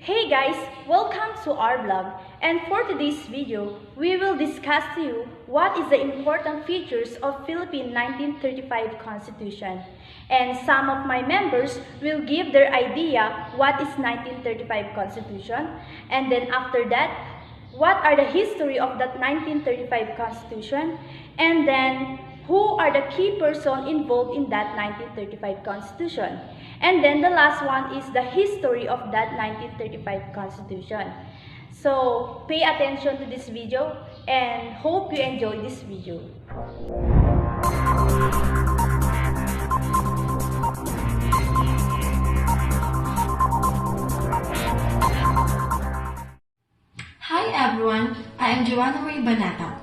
Hey guys, welcome to our blog, and for today's video, we will discuss to you what is the important features of Philippine 1935 Constitution. And some of my members will give their idea what is 1935 Constitution, and then after that, what are the history of that 1935 Constitution, and then who are the key person involved in that 1935 Constitution. And then the last one is the history of that 1935 Constitution. So pay attention to this video and hope you enjoy this video. Hi everyone, I am Joanna Marie Banata.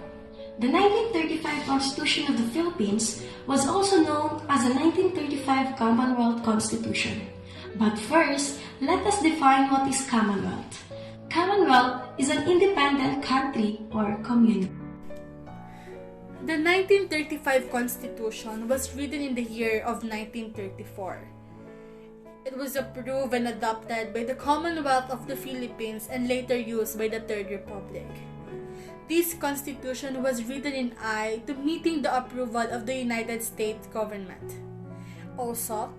The 1935 Constitution of the Philippines was also known as the 1935 Commonwealth Constitution. But first, let us define what is Commonwealth. Commonwealth is an independent country or community. The 1935 Constitution was written in the year of 1934. It was approved and adopted by the Commonwealth of the Philippines and later used by the Third Republic. This constitution was written in eye to meeting the approval of the United States government. Also,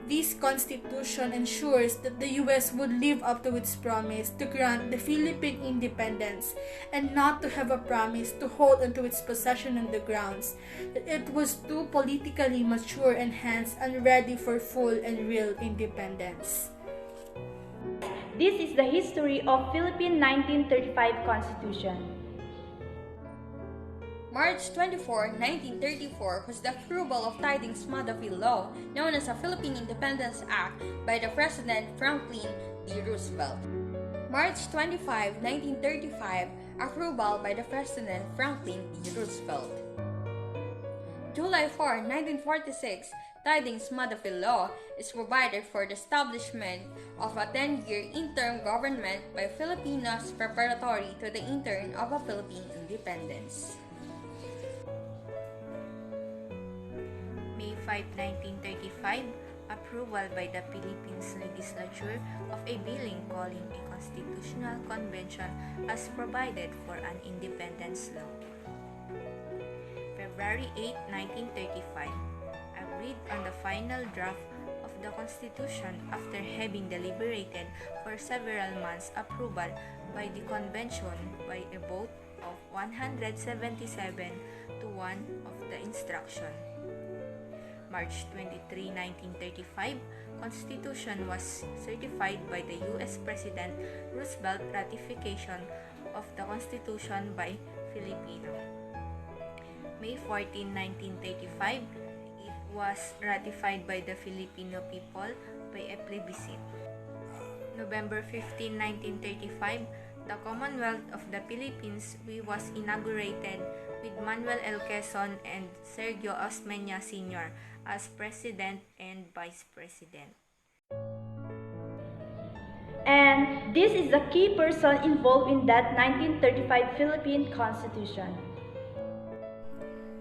this constitution ensures that the U.S. would live up to its promise to grant the Philippine independence and not to have a promise to hold onto its possession on the grounds that it was too politically mature and hence unready for full and real independence. This is the history of Philippine 1935 Constitution. March 24, 1934 was the approval of Tidings-Madafil Law, known as the Philippine Independence Act, by the President Franklin D. Roosevelt. March 25, 1935, approval by the President Franklin D. Roosevelt. July 4, 1946, Tidings-Madafil Law is provided for the establishment of a 10-year interim government by Filipinos preparatory to the interim of a Philippine independence. May 5, 1935, approval by the Philippines Legislature of a billing calling a constitutional convention as provided for an independence law. February 8, 1935, agreed on the final draft of the Constitution after having deliberated for several months. Approval by the convention by a vote of 177 to 1 of the instruction. March 23, 1935, Constitution was certified by the U.S. President Roosevelt. Ratification of the Constitution by Filipino. May 14, 1935, it was ratified by the Filipino people by a plebiscite. November 15, 1935, the Commonwealth of the Philippines was inaugurated with Manuel L. Quezon and Sergio Osmeña Sr. as President and Vice President. And this is the key person involved in that 1935 Philippine Constitution.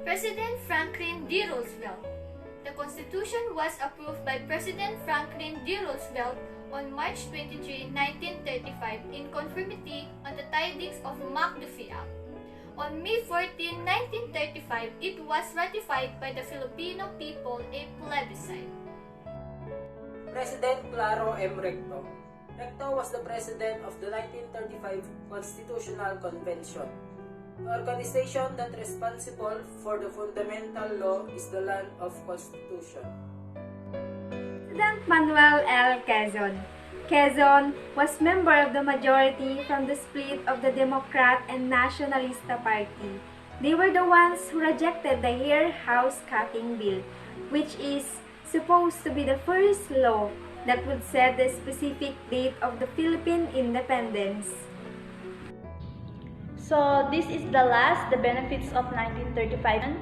President Franklin D. Roosevelt. The Constitution was approved by President Franklin D. Roosevelt on March 23, 1935 in conformity on the Tidings of McDuffie Act. On May 14, 1935, it was ratified by the Filipino people a plebiscite. President Claro M. Recto. Recto was the president of the 1935 Constitutional Convention. The organization that is responsible for the fundamental law is the Land of Constitution. President Manuel L. Quezon. Quezon was member of the majority from the split of the Democrat and Nacionalista Party. They were the ones who rejected the Hair House Cutting Bill, which is supposed to be the first law that would set the specific date of the Philippine independence. So this is the benefits of 1935.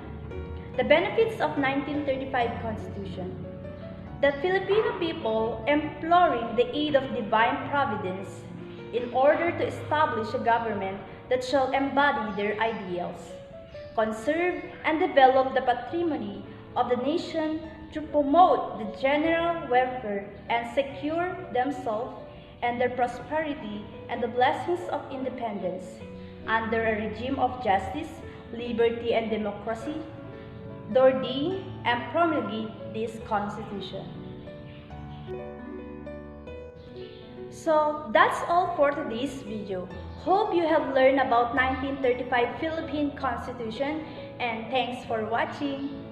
The benefits of 1935 Constitution. The Filipino people imploring the aid of divine providence in order to establish a government that shall embody their ideals, conserve and develop the patrimony of the nation to promote the general welfare and secure themselves and their prosperity and the blessings of independence. Under a regime of justice, liberty, and democracy, Dordi and promulgate this Constitution. So that's all for today's video. Hope you have learned about 1935 Philippine Constitution, and thanks for watching.